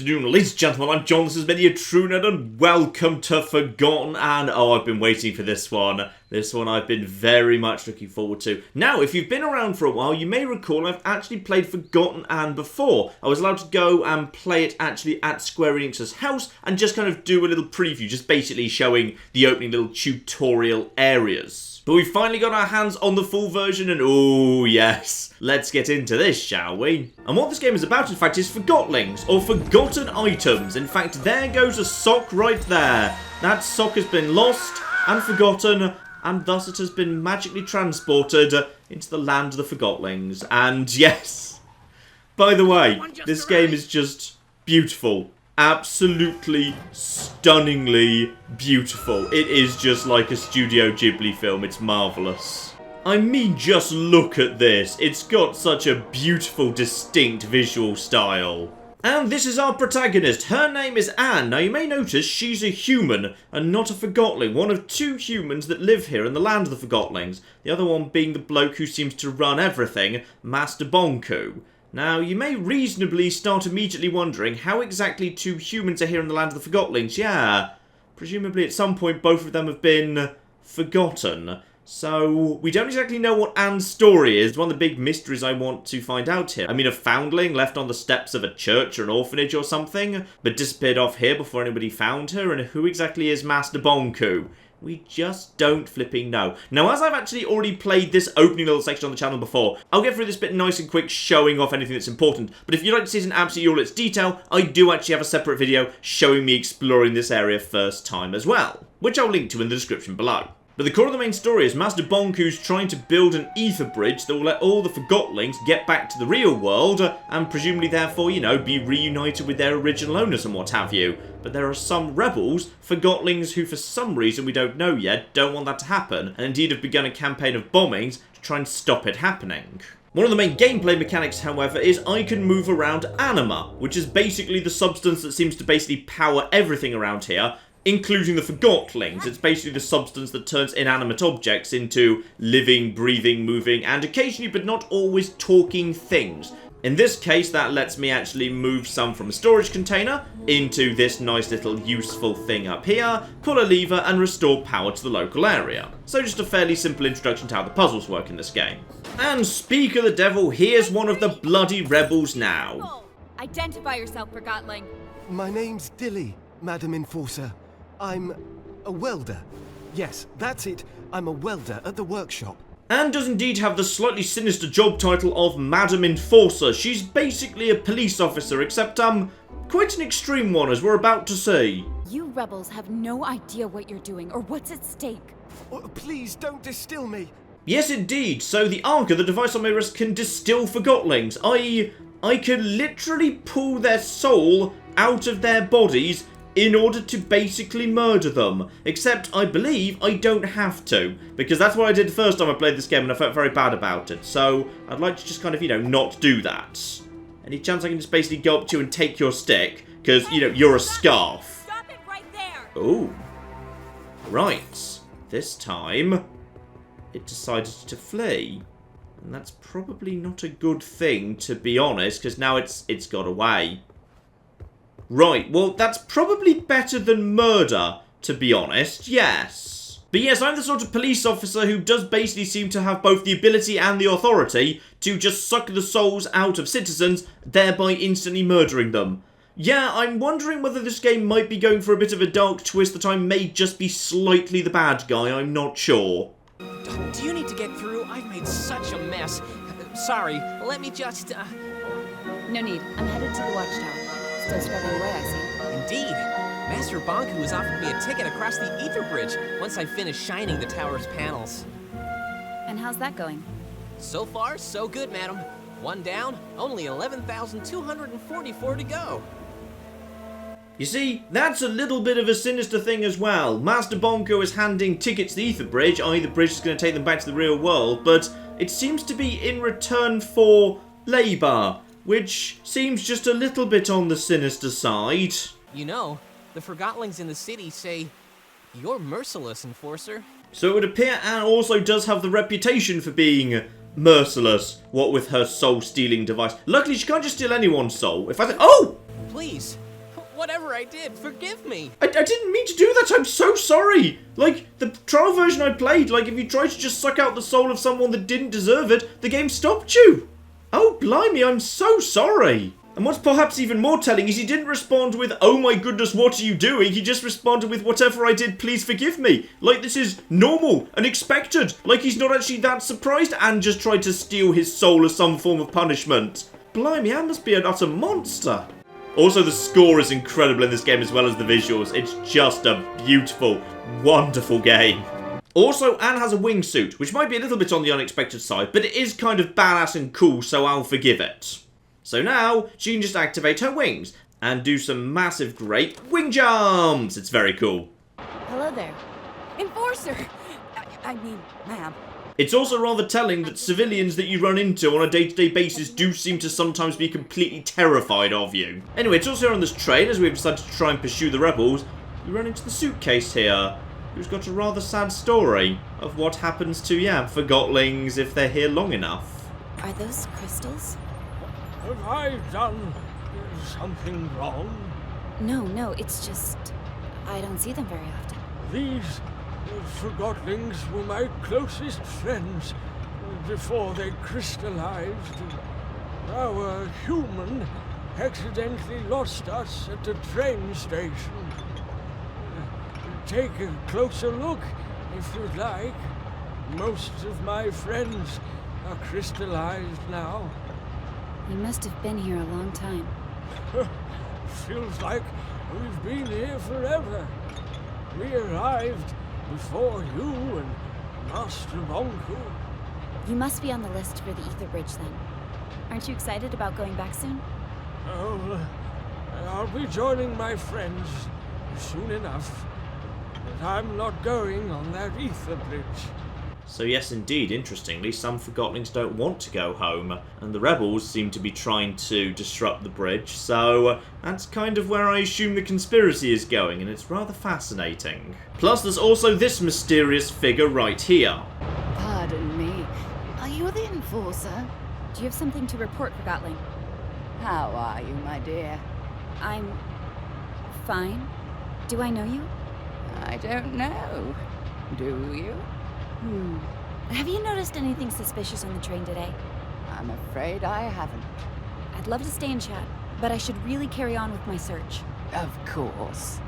afternoon, ladies and gentlemen, I'm John, this is Many a True Nerd, and welcome to Forgotton Anne. Oh, I've been waiting for this one. This one I've been very much looking forward to. Now, if you've been around for a while, you may recall I've actually played Forgotton Anne before. I was allowed to go and play it actually at Square Enix's house, and just kind of do a little preview, just basically showing the opening little tutorial areas. But we finally got our hands on the full version, and oh yes, let's get into this, shall we? And what this game is about, in fact, is Forgotlings, or forgotten items. In fact, there goes a sock right there. That sock has been lost and forgotten, and thus it has been magically transported into the land of the Forgotlings. And yes, by the way, this game is just beautiful. Absolutely stunningly beautiful. It is just like a Studio Ghibli film. It's marvellous. I mean, just look at this. It's got such a beautiful, distinct visual style. And this is our protagonist. Her name is Anne. Now, you may notice she's a human and not a Forgotling. One of two humans that live here in the land of the Forgotlings. The other one being the bloke who seems to run everything, Master Bonku. Now, you may reasonably start immediately wondering how exactly two humans are here in the land of the Forgotlings. Yeah, presumably at some point both of them have been forgotten. So, we don't exactly know what Anne's story is. It's one of the big mysteries I want to find out here. I mean, a foundling left on the steps of a church or an orphanage or something, but disappeared off here before anybody found her, and who exactly is Master Bonku? We just don't flipping know. Now, as I've actually already played this opening little section on the channel before, I'll get through this bit nice and quick, showing off anything that's important. But if you'd like to see it in absolutely all its detail, I do actually have a separate video showing me exploring this area first time as well, which I'll link to in the description below. But the core of the main story is Master Bonku's trying to build an ether bridge that will let all the Forgotlings get back to the real world, and presumably therefore, you know, be reunited with their original owners and what have you. But there are some rebels, Forgotlings, who for some reason we don't know yet, don't want that to happen, and indeed have begun a campaign of bombings to try and stop it happening. One of the main gameplay mechanics, however, is I can move around anima, which is basically the substance that seems to basically power everything around here, including the Forgotlings. It's basically the substance that turns inanimate objects into living, breathing, moving, and occasionally, but not always, talking things. In this case, that lets me actually move some from a storage container into this nice little useful thing up here, pull a lever, and restore power to the local area. So just a fairly simple introduction to how the puzzles work in this game. And speak of the devil, here's one of the bloody rebels now. Identify yourself, Forgotling. My name's Dilly, Madam Enforcer. I'm a welder. Yes, that's it. I'm a welder at the workshop. Anne does indeed have the slightly sinister job title of Madam Enforcer. She's basically a police officer, except, quite an extreme one, as we're about to see. You rebels have no idea what you're doing or what's at stake. Oh, please don't distill me. Yes, indeed. So the Arca, the device on my wrist, can distill Forgotlings. I can literally pull their soul out of their bodies in order to basically murder them. Except, I believe, I don't have to. Because that's what I did the first time I played this game and I felt very bad about it. So, I'd like to just kind of, you know, not do that. Any chance I can just basically go up to you and take your stick? Because, you know, you're a scarf. Stop it right there! Ooh. Right. This time, it decided to flee. And that's probably not a good thing, to be honest, because now it's got away. Right, well, that's probably better than murder, to be honest, yes. But yes, I'm the sort of police officer who does basically seem to have both the ability and the authority to just suck the souls out of citizens, thereby instantly murdering them. Yeah, I'm wondering whether this game might be going for a bit of a dark twist that I may just be slightly the bad guy, I'm not sure. Do you need to get through? I've made such a mess. Sorry, let me just, No need. I'm headed to the watchtower. Still scrubbing away, I see. Indeed. Master Bonku has offered me a ticket across the ether bridge once I finish shining the tower's panels. And how's that going? So far, so good, madam. One down, only 11,244 to go. You see, that's a little bit of a sinister thing as well. Master Bonku is handing tickets to the ether bridge, i.e. the bridge is going to take them back to the real world, but it seems to be in return for labour, which seems just a little bit on the sinister side. You know, the Forgotlings in the city say, you're merciless, Enforcer. So it would appear Anne also does have the reputation for being merciless, what with her soul-stealing device. Luckily, she can't just steal anyone's soul. If I say, oh! Please, Whatever I did, forgive me. I didn't mean to do that, I'm so sorry! Like, the trial version I played, like, if you tried to just suck out the soul of someone that didn't deserve it, the game stopped you! Oh, blimey, I'm so sorry! And what's perhaps even more telling is he didn't respond with, oh my goodness, what are you doing? He just responded with, whatever I did, please forgive me. Like this is normal and expected. Like he's not actually that surprised and just tried to steal his soul as some form of punishment. Blimey, Anne must be an utter monster. Also, the score is incredible in this game as well as the visuals. It's just a beautiful, wonderful game. Also, Anne has a wingsuit, which might be a little bit on the unexpected side, but it is kind of badass and cool, so I'll forgive it. So now, she can just activate her wings and do some massive, great wing jumps. It's very cool. Hello there. Enforcer! I mean, ma'am. It's also rather telling that civilians that you run into on a day-to-day basis do seem to sometimes be completely terrified of you. Anyway, it's also on this train, as we've decided to try and pursue the rebels, we run into the suitcase here, who's got a rather sad story of what happens to, Forgotlings if they're here long enough. Are those crystals? Have I done something wrong? No, it's just... I don't see them very often. These Forgotlings were my closest friends before they crystallized. Our human accidentally lost us at the train station. Take a closer look if you'd like. Most of my friends are crystallized now. You must have been here a long time. Feels like we've been here forever. We arrived before you and Master Bonku. You must be on the list for the Ether Bridge then. Aren't you excited about going back soon? Oh, I'll be joining my friends soon enough. But I'm not going on that Ether Bridge. So yes, indeed, interestingly, some Forgotlings don't want to go home, and the rebels seem to be trying to disrupt the bridge, so that's kind of where I assume the conspiracy is going, and it's rather fascinating. Plus, there's also this mysterious figure right here. Pardon me. Are you the Enforcer? Do you have something to report, Forgotling? How are you, my dear? I'm... fine. Do I know you? I don't know. Do you? Have you noticed anything suspicious on the train today? I'm afraid I haven't. I'd love to stay and chat, but I should really carry on with my search. Of course.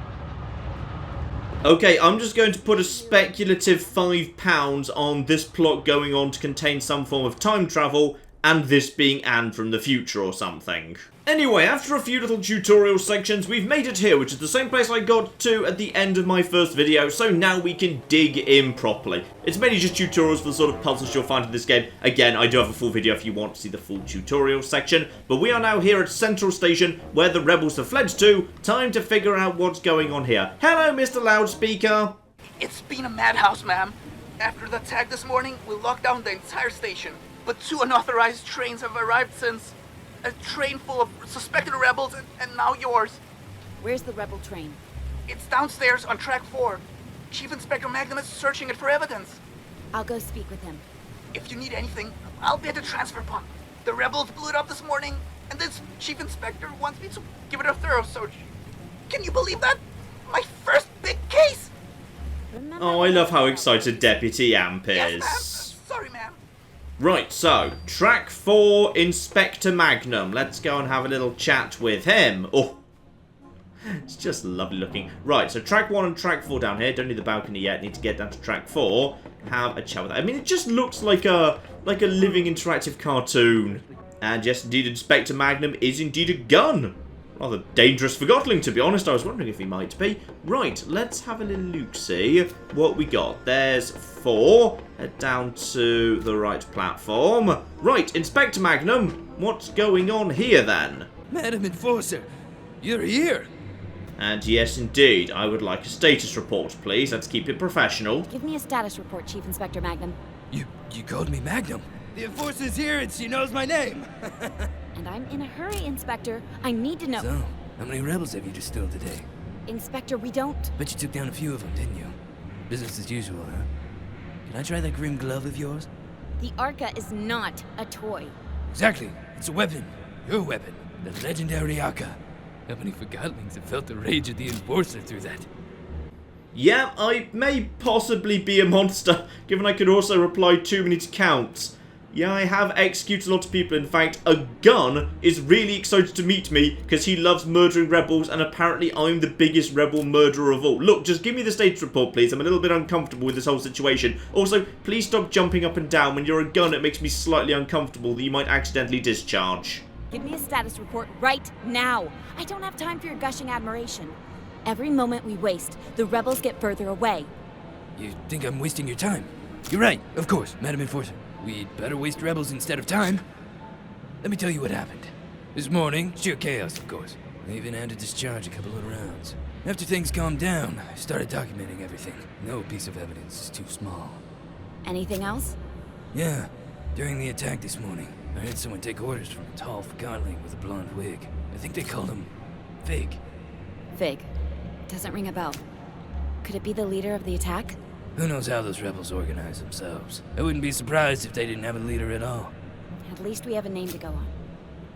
Okay, I'm just going to put a speculative £5 on this plot going on to contain some form of time travel, and this being Anne from the future or something. Anyway, after a few little tutorial sections, we've made it here, which is the same place I got to at the end of my first video, so now we can dig in properly. It's mainly just tutorials for the sort of puzzles you'll find in this game. Again, I do have a full video if you want to see the full tutorial section, but we are now here at Central Station, where the rebels have fled to. Time to figure out what's going on here. Hello, Mr. Loudspeaker. It's been a madhouse, ma'am. After the attack this morning, we locked down the entire station. But 2 unauthorized trains have arrived since. A train full of suspected rebels and now yours. Where's the rebel train? It's downstairs on track 4. Chief Inspector Magnum is searching it for evidence. I'll go speak with him. If you need anything, I'll be at the transfer pump. The rebels blew it up this morning, and this Chief Inspector wants me to give it a thorough search. Can you believe that? My first big case! Oh, I love how excited Deputy Amp is. Yes, ma'am. Sorry, ma'am. Right, so, track 4, Inspector Magnum. Let's go and have a little chat with him. Oh, it's just lovely looking. Right, so track 1 and track 4 down here. Don't need the balcony yet. Need to get down to track 4. Have a chat with that. I mean, it just looks like a living interactive cartoon. And yes, indeed, Inspector Magnum is indeed a gun. Rather dangerous Forgotling, to be honest. I was wondering if he might be. Right, let's have a little look-see what we got. There's 4. Head down to the right platform. Right, Inspector Magnum, what's going on here then? Madam Enforcer, you're here. And yes, indeed, I would like a status report, please. Let's keep it professional. Give me a status report, Chief Inspector Magnum. You called me Magnum. The Enforcer's here and she knows my name. And I'm in a hurry, Inspector. I need to know... So, how many rebels have you distilled today? Inspector, we don't... Bet you took down a few of them, didn't you? Business as usual, huh? Can I try that grim glove of yours? The Arca is not a toy. Exactly. It's a weapon. Your weapon. The legendary Arca. How many Forgottlings have felt the rage of the Enforcer through that? Yeah, I may possibly be a monster, given I could also reply too many to count. Yeah, I have executed a lot of people. In fact, a gun is really excited to meet me because he loves murdering rebels, and apparently I'm the biggest rebel murderer of all. Look, just give me the status report, please. I'm a little bit uncomfortable with this whole situation. Also, please stop jumping up and down. When you're a gun, it makes me slightly uncomfortable that you might accidentally discharge. Give me a status report right now. I don't have time for your gushing admiration. Every moment we waste, the rebels get further away. You think I'm wasting your time? You're right, of course, Madam Enforcer. We'd better waste rebels instead of time. Let me tell you what happened. This morning, sheer chaos, of course. I even had to discharge a couple of rounds. After things calmed down, I started documenting everything. No piece of evidence is too small. Anything else? Yeah, during the attack this morning, I heard someone take orders from a tall Forgottling with a blonde wig. I think they called him Fig. Fig. Doesn't ring a bell. Could it be the leader of the attack? Who knows how those rebels organize themselves? I wouldn't be surprised if they didn't have a leader at all. At least we have a name to go on.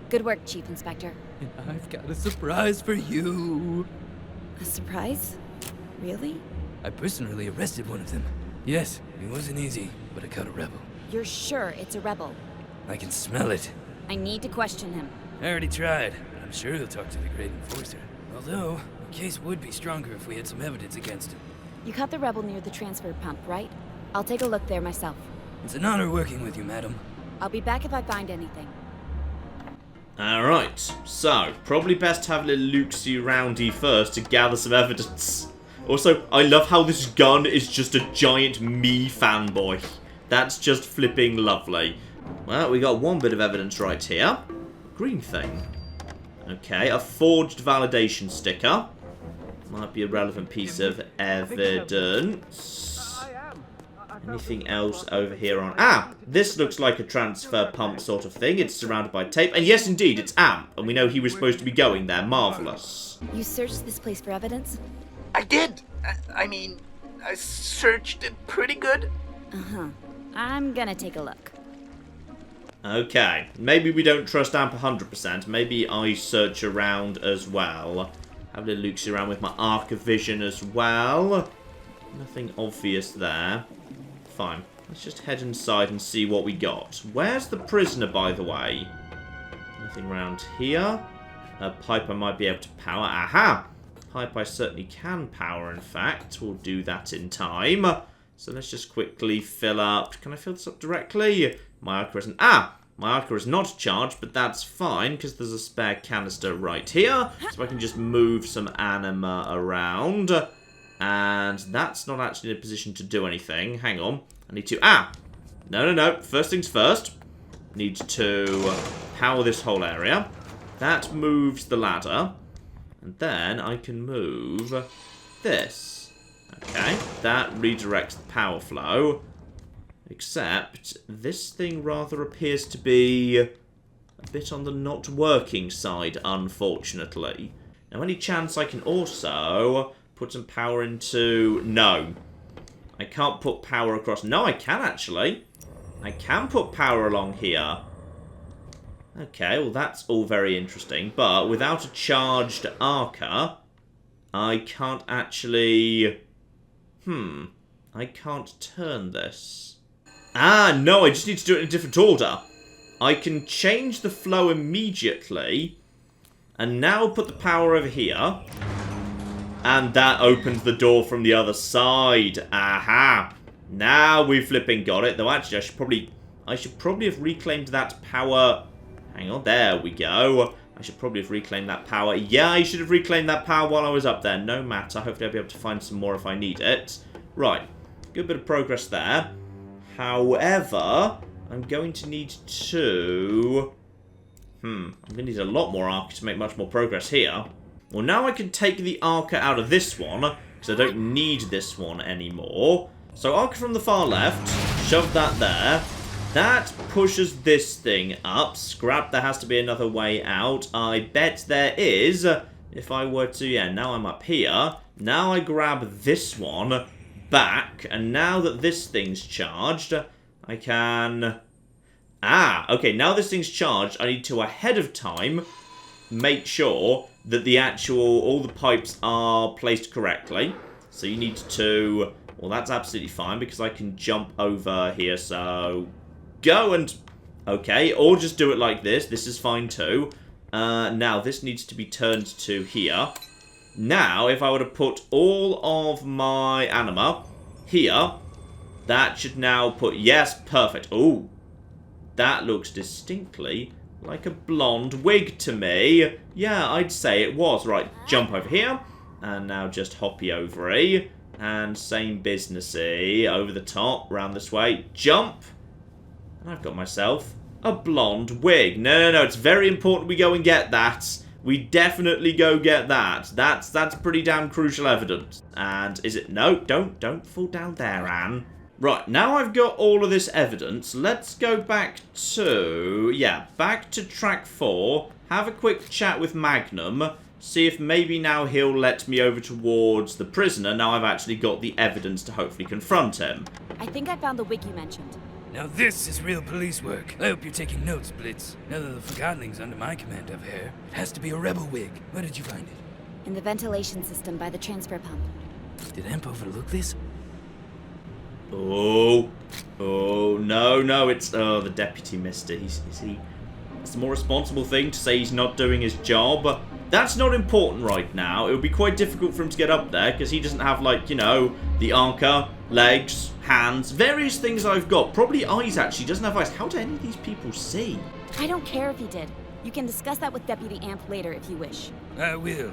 Good work, Chief Inspector. And I've got a surprise for you. A surprise? Really? I personally arrested one of them. Yes, it wasn't easy, but I caught a rebel. You're sure it's a rebel? I can smell it. I need to question him. I already tried, but I'm sure he'll talk to the Great Enforcer. Although, the case would be stronger if we had some evidence against him. You caught the rebel near the transfer pump, right? I'll take a look there myself. It's an honor working with you, madam. I'll be back if I find anything. Alright, so, probably best to have a little look-see roundy first to gather some evidence. Also, I love how this gun is just a giant me fanboy. That's just flipping lovely. Well, we got one bit of evidence right here. Green thing. Okay, a forged validation sticker. Might be a relevant piece of evidence. Anything else over here on... Ah! This looks like a transfer pump sort of thing. It's surrounded by tape. And yes, indeed, it's Amp. And we know he was supposed to be going there. Marvellous. You searched this place for evidence? I did. I mean, I searched it pretty good. Uh-huh. I'm gonna take a look. Okay. Maybe we don't trust Amp 100%. Maybe I search around as well. Have a little look around with my arc of vision as well. Nothing obvious there. Fine. Let's just head inside and see what we got. Where's the prisoner, by the way? Nothing around here. A pipe I might be able to power. Aha! Pipe I certainly can power, in fact. We'll do that in time. So let's just quickly fill up. Can I fill this up directly? My arc isn't... Ah! My arc is not charged, but that's fine, because there's a spare canister right here. So I can just move some anima around. And that's not actually in a position to do anything. Hang on. I need to... Ah! No. First things first. Need to power this whole area. That moves the ladder. And then I can move this. Okay. That redirects the power flow. Except, this thing rather appears to be a bit on the not working side, unfortunately. Now, any chance I can also put some power into... No. I can't put power across... No, I can, actually. I can put power along here. Okay, well, that's all very interesting. But without a charged arca, I can't actually... I can't turn this. Ah, no, I just need to do it in a different order. I can change the flow immediately. And now put the power over here. And that opens the door from the other side. Aha. Now we've flipping got it. Though actually, I should probably have reclaimed that power. Hang on, there we go. I should probably have reclaimed that power. Yeah, I should have reclaimed that power while I was up there. No matter. Hopefully I'll be able to find some more if I need it. Right. Good bit of progress there. However, I'm going to need to... I'm going to need a lot more arc to make much more progress here. Well, now I can take the arca out of this one, because I don't need this one anymore. So arca from the far left, shove that there. That pushes this thing up. Scrap, there has to be another way out. I bet there is. If I were to, yeah, now I'm up here. Now I grab this one back, and now that this thing's charged, I can... Ah, okay, now this thing's charged, I need to, ahead of time, make sure that the actual, all the pipes are placed correctly. So you need to, well, that's absolutely fine because I can jump over here. So go and, okay, or just do it like this. This is fine too. Now this needs to be turned to here. Now, if I were to put all of my anima here, that should now put, yes, perfect. Ooh, that looks distinctly like a blonde wig to me. Yeah, I'd say it was. Right, jump over here. And now just hoppy over-y. And same businessy. Over the top, round this way. Jump. And I've got myself a blonde wig. No, it's very important we go and get that. We definitely go get that. That's pretty damn crucial evidence. And is it? No, don't fall down there, Anne. Right, now I've got all of this evidence. Let's go back to, back to track 4. Have a quick chat with Magnum. See if maybe now he'll let me over towards the prisoner. Now I've actually got the evidence to hopefully confront him. I think I found the wig you mentioned. Now this is real police work. I hope you're taking notes, Blitz. Now that the Forgottonling's under my command over here, it has to be a rebel wig. Where did you find it? In the ventilation system by the transfer pump. Did Amp overlook this? Oh, no, it's, the deputy mister. Is he, it's the more responsible thing to say he's not doing his job. That's not important right now. It would be quite difficult for him to get up there, because he doesn't have, like, you know, the arca, legs, hands, various things I've got. Probably eyes, actually. Doesn't have eyes. How do any of these people see? I don't care if he did. You can discuss that with Deputy Amp later if you wish. I will.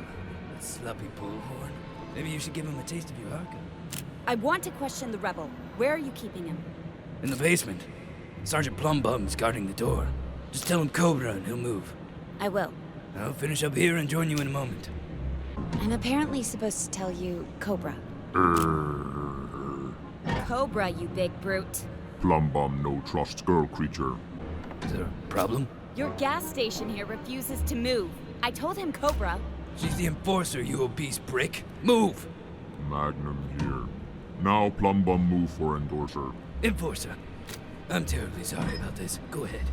That sloppy bullhorn. Maybe you should give him a taste of your arca. I want to question the rebel. Where are you keeping him? In the basement. Sergeant Plumbum's guarding the door. Just tell him Cobra and he'll move. I will. I'll finish up here and join you in a moment. I'm apparently supposed to tell you Cobra. Cobra, you big brute. Plumbum no trust girl creature. Is there a problem? Your gas station here refuses to move. I told him Cobra. She's the enforcer, you obese prick. Move! Magnum here. Now Plumbum move for endorser. Enforcer. I'm terribly sorry about this. Go ahead.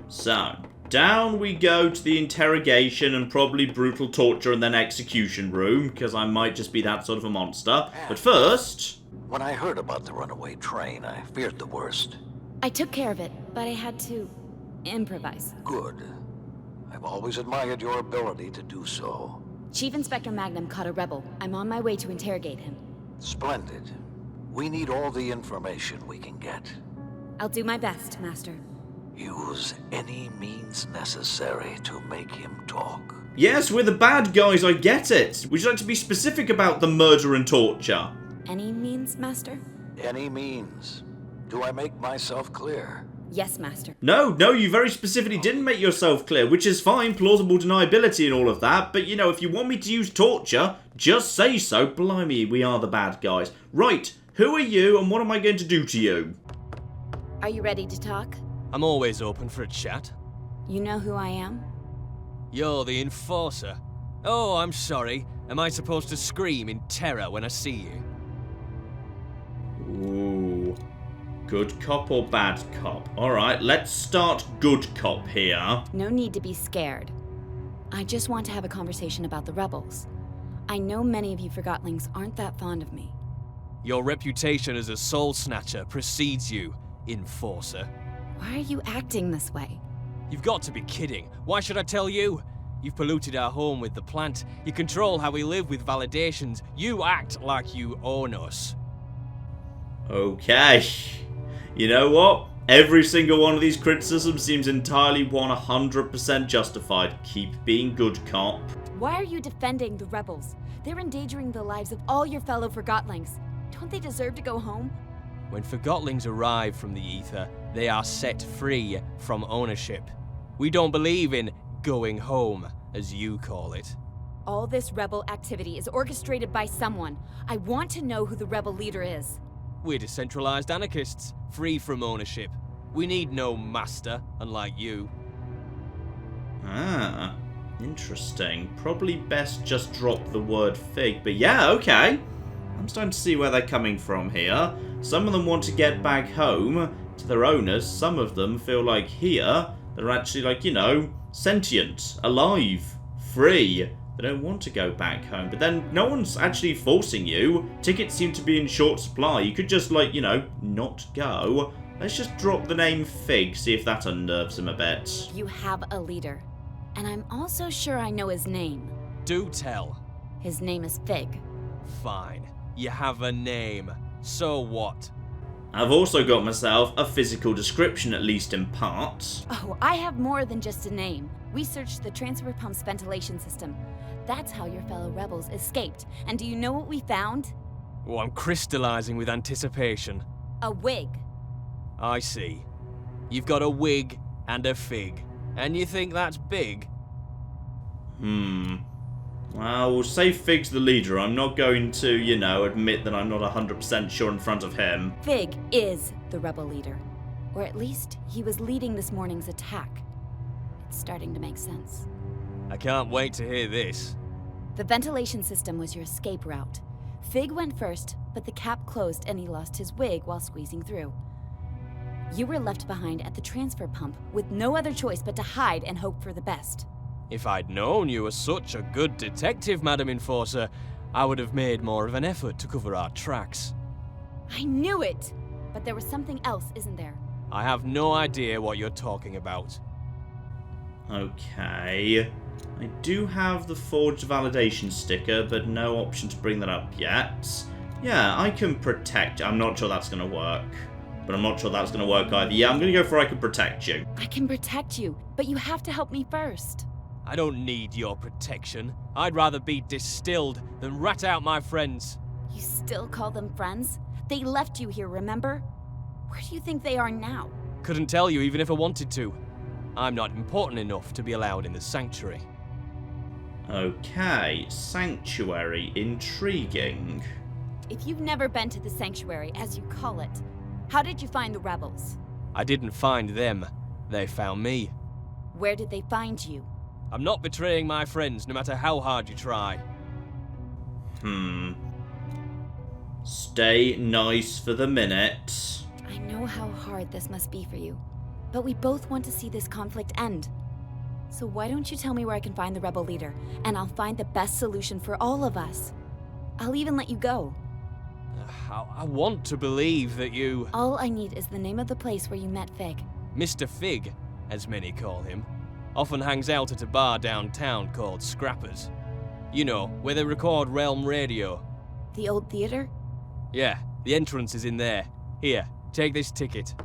So, down we go to the interrogation and probably brutal torture and then execution room, because I might just be that sort of a monster. But first... When I heard about the runaway train, I feared the worst. I took care of it, but I had to improvise. Good. I've always admired your ability to do so. Chief Inspector Magnum caught a rebel. I'm on my way to interrogate him. Splendid. We need all the information we can get. I'll do my best, Master. Use any means necessary to make him talk. Yes, we're the bad guys, I get it. Would you like to be specific about the murder and torture? Any means, Master? Any means. Do I make myself clear? Yes, Master. No, you very specifically didn't make yourself clear, which is fine, plausible deniability and all of that, but, you know, if you want me to use torture, just say so. Blimey, we are the bad guys. Right, who are you and what am I going to do to you? Are you ready to talk? I'm always open for a chat. You know who I am? You're the enforcer. Oh, I'm sorry. Am I supposed to scream in terror when I see you? Ooh. Good cop or bad cop? Alright, let's start good cop here. No need to be scared. I just want to have a conversation about the rebels. I know many of you Forgottlings aren't that fond of me. Your reputation as a soul snatcher precedes you, enforcer. Why are you acting this way? You've got to be kidding. Why should I tell you? You've polluted our home with the plant. You control how we live with validations. You act like you own us. Okay. You know what? Every single one of these criticisms seems entirely 100% justified. Keep being good cop. Why are you defending the rebels? They're endangering the lives of all your fellow Forgottlings. Don't they deserve to go home? When Forgottlings arrive from the ether, they are set free from ownership. We don't believe in going home, as you call it. All this rebel activity is orchestrated by someone. I want to know who the rebel leader is. We're decentralized anarchists, free from ownership. We need no master, unlike you. Ah, interesting. Probably best just drop the word fig, but yeah, okay. I'm starting to see where they're coming from here. Some of them want to get back home to their owners. Some of them feel like here they're actually, like, you know, sentient, alive, free. They don't want to go back home. But then no one's actually forcing you. Tickets seem to be in short supply. You could just, like, you know, not go. Let's just drop the name Fig, see if that unnerves him a bit. You have a leader. And I'm also sure I know his name. Do tell. His name is Fig. Fine. You have a name. So what? I've also got myself a physical description, at least in part. Oh, I have more than just a name. We searched the transfer pump's ventilation system. That's how your fellow rebels escaped. And do you know what we found? Oh, I'm crystallizing with anticipation. A wig. I see. You've got a wig and a fig. And you think that's big? Well, we'll say Fig's the leader. I'm not going to, you know, admit that I'm not 100% sure in front of him. Fig is the rebel leader. Or at least, he was leading this morning's attack. It's starting to make sense. I can't wait to hear this. The ventilation system was your escape route. Fig went first, but the cap closed and he lost his wig while squeezing through. You were left behind at the transfer pump with no other choice but to hide and hope for the best. If I'd known you were such a good detective, Madam Enforcer, I would have made more of an effort to cover our tracks. I knew it! But there was something else, isn't there? I have no idea what you're talking about. Okay. I do have the forged validation sticker, but no option to bring that up yet. Yeah, I can protect. I'm not sure that's going to work. But I'm not sure that's going to work either. Yeah, I'm going to go for I can protect you. I can protect you, but you have to help me first. I don't need your protection. I'd rather be distilled than rat out my friends. You still call them friends? They left you here, remember? Where do you think they are now? Couldn't tell you even if I wanted to. I'm not important enough to be allowed in the sanctuary. Okay, sanctuary. Intriguing. If you've never been to the sanctuary, as you call it, how did you find the rebels? I didn't find them. They found me. Where did they find you? I'm not betraying my friends, no matter how hard you try. Stay nice for the minute. I know how hard this must be for you, but we both want to see this conflict end. So why don't you tell me where I can find the rebel leader, and I'll find the best solution for all of us. I'll even let you go. I want to believe that you... All I need is the name of the place where you met Fig. Mr. Fig, as many call him, often hangs out at a bar downtown called Scrappers. You know, where they record Realm Radio. The old theater? Yeah, the entrance is in there. Here, take this ticket.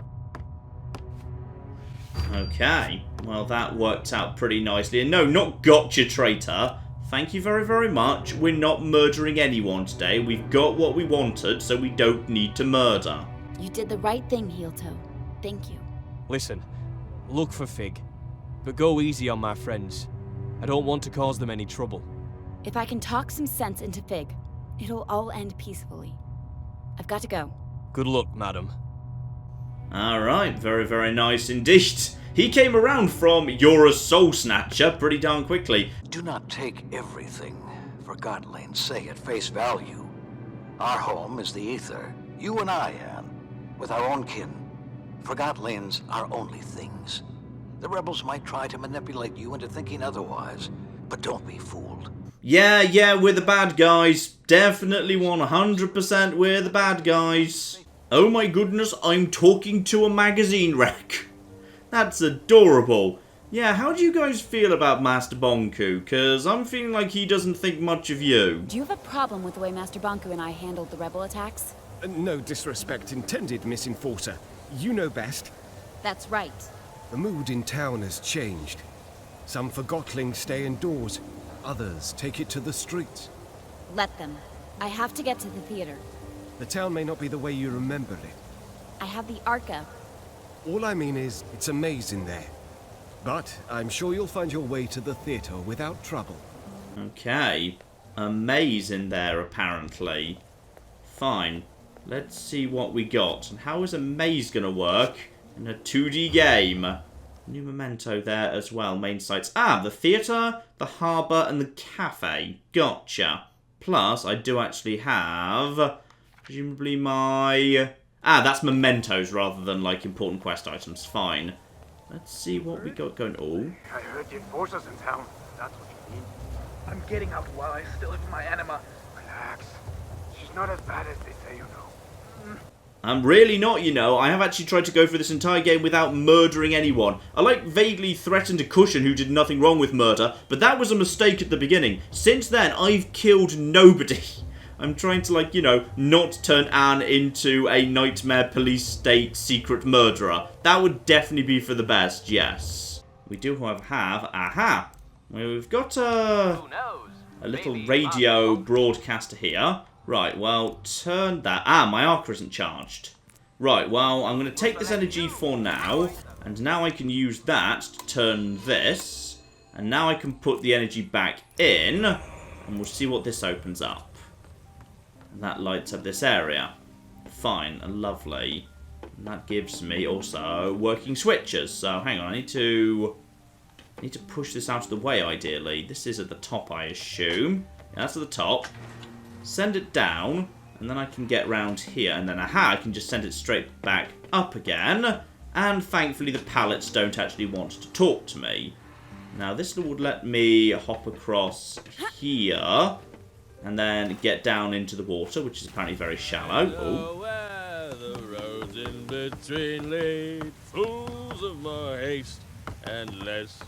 Okay, well that worked out pretty nicely. And no, not gotcha, traitor. Thank you very, very much. We're not murdering anyone today. We've got what we wanted, so we don't need to murder. You did the right thing, Heel Toe. Thank you. Listen, look for Fig, but go easy on my friends. I don't want to cause them any trouble. If I can talk some sense into Fig, it'll all end peacefully. I've got to go. Good luck, madam. Alright, very, very nice indeed. He came around from "You're a soul snatcher" pretty darn quickly. Do not take everything Forgotton Anne say at face value. Our home is the ether. You and I, Anne, with our own kin. Forgotton Anne's our only things. The rebels might try to manipulate you into thinking otherwise, but don't be fooled. Yeah, we're the bad guys. Definitely 100% we're the bad guys. Oh my goodness, I'm talking to a magazine wreck. That's adorable. Yeah, how do you guys feel about Master Bonku? Because I'm feeling like he doesn't think much of you. Do you have a problem with the way Master Bonku and I handled the rebel attacks? No disrespect intended, Miss Enforcer. You know best. That's right. The mood in town has changed. Some Forgotlings stay indoors. Others take it to the streets. Let them. I have to get to the theater. The town may not be the way you remember it. I have the Arca. All I mean is, it's a maze in there. But I'm sure you'll find your way to the theater without trouble. Okay. A maze in there, apparently. Fine. Let's see what we got. And how is a maze going to work in a 2D game? New memento there as well. Main sites. The theater, the harbour, and the cafe. Gotcha. Plus, I do actually have... presumably my... that's mementos rather than, like, important quest items. Fine. Let's see what we got going. Oh. I heard the enforcer's in town. That's what you mean. I'm getting out while I still have my anima. Relax. She's not as bad as they say, you know. I'm really not, you know. I have actually tried to go through this entire game without murdering anyone. I vaguely threatened a cushion who did nothing wrong with murder, but that was a mistake at the beginning. Since then, I've killed nobody. I'm trying to, not turn Anne into a nightmare police state secret murderer. That would definitely be for the best, yes. We do, however, have... Aha! We've got a little radio broadcaster here. Right, well, turn that... my archer isn't charged. Right, well, I'm going to take this energy for now. And now I can use that to turn this. And now I can put the energy back in. And we'll see what this opens up. And that lights up this area. Fine, lovely. And that gives me also working switches. So, hang on, I need to push this out of the way, ideally. This is at the top, I assume. Yeah, that's at the top. Send it down, and then I can get round here, and then, I can just send it straight back up again. And thankfully, the pallets don't actually want to talk to me. Now, this would let me hop across here, and then get down into the water, which is apparently very shallow. Where the roads in between lead, fools of more haste and less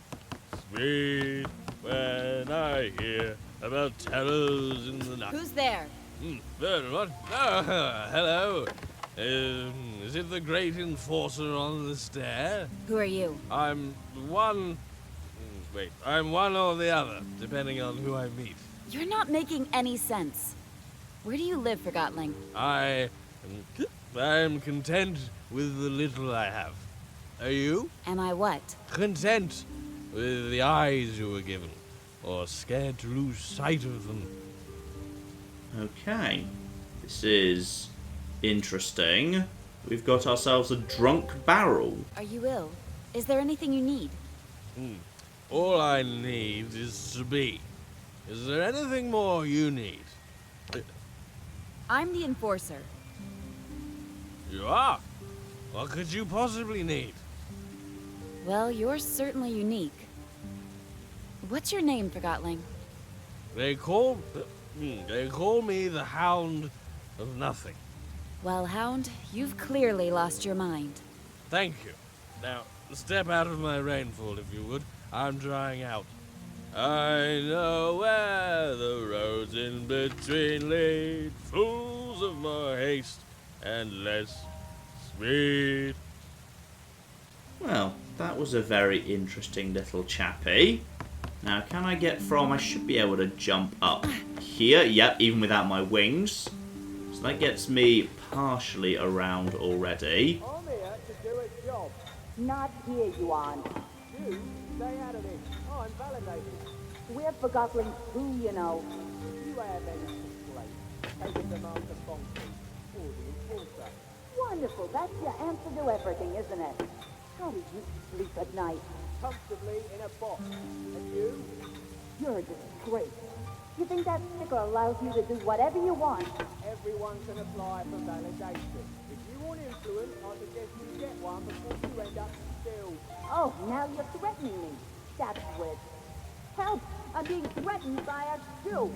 speed. When I hear about terrors in the night. Who's there? What? Oh, hello. Is it the great enforcer on the stair? Who are you? I'm one or the other, depending on who I meet. You're not making any sense. Where do you live, Forgotling? I'm content with the little I have. Are you? Am I what? Content with the eyes you were given, or scared to lose sight of them. Okay. This is interesting. We've got ourselves a drunk barrel. Are you ill? Is there anything you need? All I need is to be. Is there anything more you need? I'm the enforcer. You are? What could you possibly need? Well, you're certainly unique. What's your name, Forgotling? They call me the Hound of Nothing. Well, Hound, you've clearly lost your mind. Thank you. Now, step out of my rainfall, if you would. I'm drying out. I know where the roads in between lead, fools of more haste and less speed. Well, that was a very interesting little chappy. Now, can I get from... I should be able to jump up here. Yep, even without my wings. So that gets me partially around already. I'm here to do a job. Not here, Yuan. You stay out of this. I'm validated. We're Forgotling too, you know. You have any complaint. Taking them out to Bonky or the enforcer. Wonderful. That's your answer to everything, isn't it? How do you sleep at night? Comfortably in a box. And you? You're a disgrace. You think that sticker allows you to do whatever you want? Everyone can apply for validation. If you want influence, I suggest you get one before you end up still. Oh, now you're threatening me. That's weird. Help! I'm being threatened by a stew.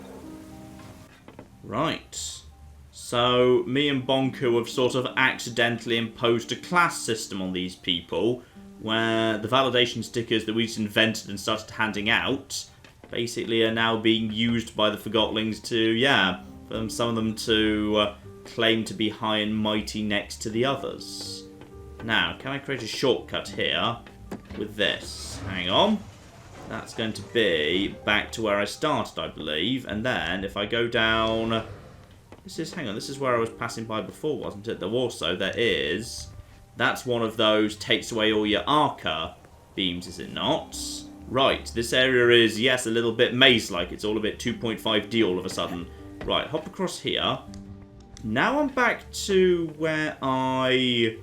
Right. So, me and Bonku have sort of accidentally imposed a class system on these people, where the validation stickers that we just invented and started handing out basically are now being used by the Forgotlings to, for some of them to claim to be high and mighty next to the others. Now, can I create a shortcut here with this? Hang on. That's going to be back to where I started, I believe. And then, if I go down... This is where I was passing by before, wasn't it? There is... That's one of those takes away all your archer beams, is it not? Right, this area is, yes, a little bit maze-like. It's all a bit 2.5D all of a sudden. Right, hop across here. Now I'm back to where I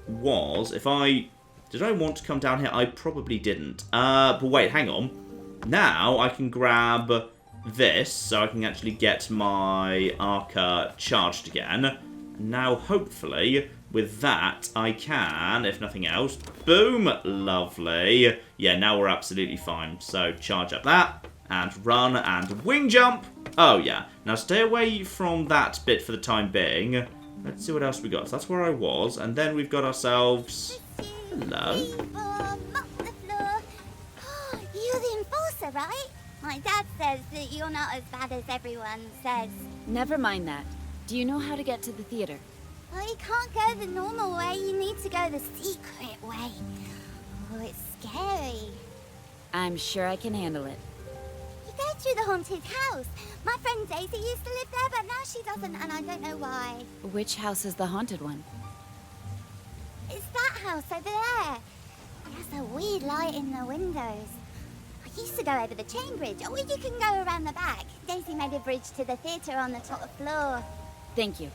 was. Did I want to come down here? I probably didn't. But wait, hang on. Now I can grab this, so I can actually get my archer charged again. And now, hopefully, with that, I can, if nothing else, boom, lovely. Yeah, now we're absolutely fine. So charge up that, and run, and wing jump. Oh, yeah. Now stay away from that bit for the time being. Let's see what else we got. So that's where I was, and then we've got ourselves... Hello. You're the enforcer, right? My dad says that you're not as bad as everyone says. Never mind that. Do you know how to get to the theater? Well, you can't go the normal way. You need to go the secret way. Oh, it's scary. I'm sure I can handle it. You go through the haunted house. My friend Daisy used to live there, but now she doesn't, and I don't know why. Which house is the haunted one? It's that house over there. There's a weird light in the windows. I used to go over the chain bridge, or you can go around the back. Daisy made a bridge to the theatre on the top floor. Thank you.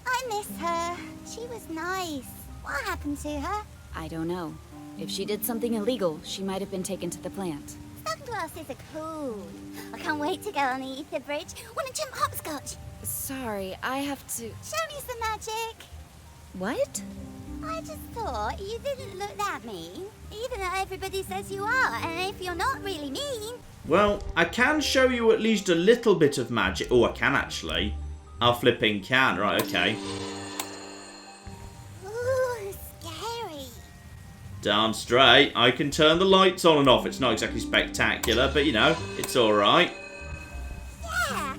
I miss her. She was nice. What happened to her? I don't know. If she did something illegal, she might have been taken to the plant. Sunglasses are cool. I can't wait to go on the ether bridge. Want to jump hopscotch? Sorry, I have to... Show me some magic. What? I just thought you didn't look that mean, even though everybody says you are, and if you're not really mean... Well, I can show you at least a little bit of magic. Oh, I can actually. I flipping can. Right, okay. Ooh, scary. Darn straight. I can turn the lights on and off. It's not exactly spectacular, but you know, it's alright. Yeah.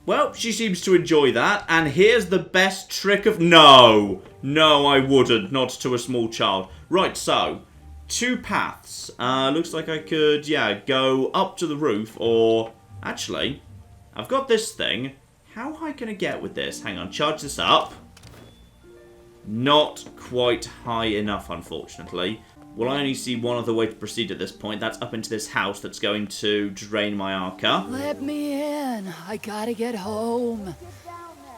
Well, she seems to enjoy that. And here's the best trick of... No! No, I wouldn't. Not to a small child. Right, so... 2 paths. Looks like I could, yeah, go up to the roof or... Actually, I've got this thing. How high can I get with this? Hang on, charge this up. Not quite high enough, unfortunately. Well, I only see one other way to proceed at this point. That's up into this house that's going to drain my arca. Let me in. I gotta get home.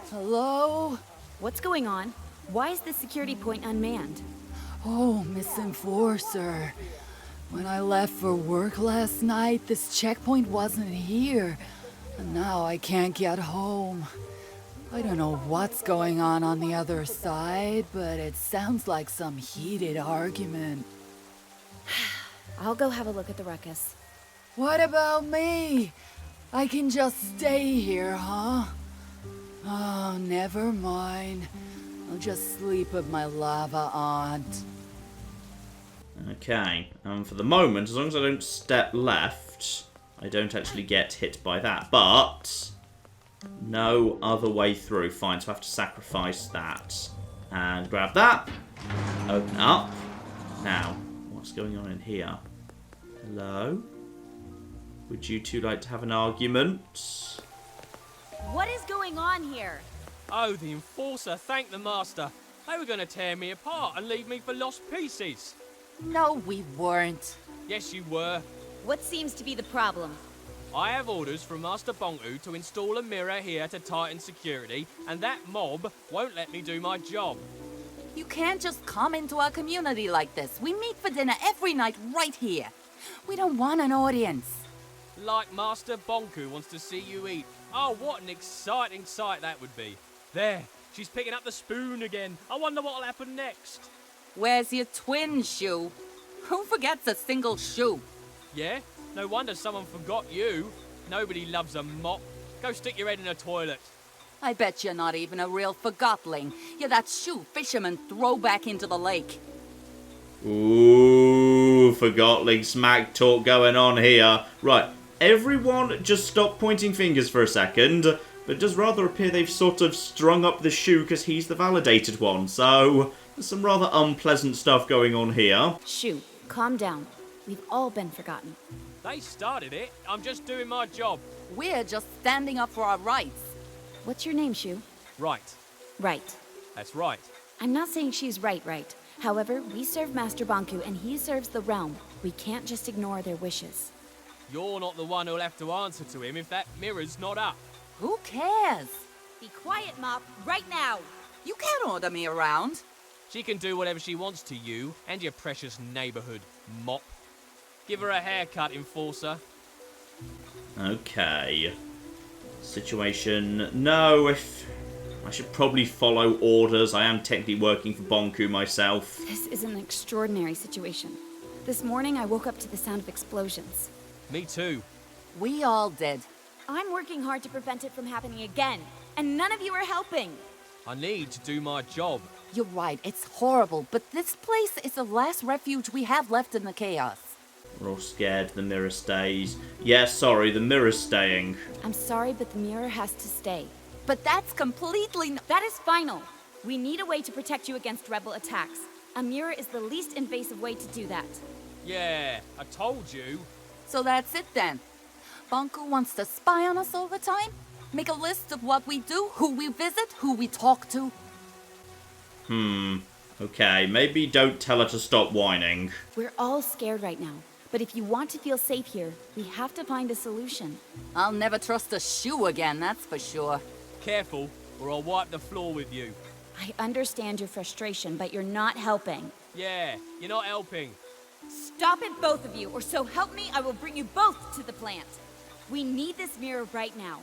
Hello? What's going on? Why is the security point unmanned? Oh, Miss Enforcer. When I left for work last night, this checkpoint wasn't here. And now I can't get home. I don't know what's going on the other side, but it sounds like some heated argument. I'll go have a look at the ruckus. What about me? I can just stay here, huh? Oh, never mind. I'll just sleep with my lava aunt. Okay, for the moment, as long as I don't step left, I don't actually get hit by that. But no other way through. Fine, so I have to sacrifice that. And grab that. Open up. Now, what's going on in here? Hello? Would you two like to have an argument? What is going on here? Oh, the Enforcer, thank the Master. They were going to tear me apart and leave me for lost pieces. No, we weren't. Yes, you were. What seems to be the problem? I have orders from Master Bonku to install a mirror here to tighten security, and that mob won't let me do my job. You can't just come into our community like this. We meet for dinner every night right here. We don't want an audience. Like Master Bonku wants to see you eat. Oh, what an exciting sight that would be. There, she's picking up the spoon again. I wonder what'll happen next. Where's your twin shoe? Who forgets a single shoe? Yeah? No wonder someone forgot you. Nobody loves a mop. Go stick your head in a toilet. I bet you're not even a real Forgotling. You're that shoe fishermen throw back into the lake. Ooh, Forgotling smack talk going on here. Right, everyone just stop pointing fingers for a second. But it does rather appear they've sort of strung up the shoe because he's the validated one. So, there's some rather unpleasant stuff going on here. Shoo, calm down. We've all been forgotten. They started it. I'm just doing my job. We're just standing up for our rights. What's your name, Shoo? Right. Right. That's right. I'm not saying she's right. However, we serve Master Bonku and he serves the realm. We can't just ignore their wishes. You're not the one who'll have to answer to him if that mirror's not up. Who cares? Be quiet, Mop, right now. You can't order me around. She can do whatever she wants to you and your precious neighborhood, Mop. Give her a haircut, Enforcer. Okay. Situation... No, if I should probably follow orders. I am technically working for Bonku myself. This is an extraordinary situation. This morning I woke up to the sound of explosions. Me too. We all did. I'm working hard to prevent it from happening again, and none of you are helping. I need to do my job. You're right, it's horrible, but this place is the last refuge we have left in the chaos. We're all scared the mirror stays. Yeah, sorry, the mirror's staying. I'm sorry, but the mirror has to stay. But that's completely That is final. We need a way to protect you against rebel attacks. A mirror is the least invasive way to do that. Yeah, I told you. So that's it then. Bonku wants to spy on us all the time? Make a list of what we do, who we visit, who we talk to? Okay, maybe don't tell her to stop whining. We're all scared right now, but if you want to feel safe here, we have to find a solution. I'll never trust a shoe again, that's for sure. Careful, or I'll wipe the floor with you. I understand your frustration, but you're not helping. Yeah, you're not helping. Stop it, both of you, or so help me, I will bring you both to the plant. We need this mirror right now,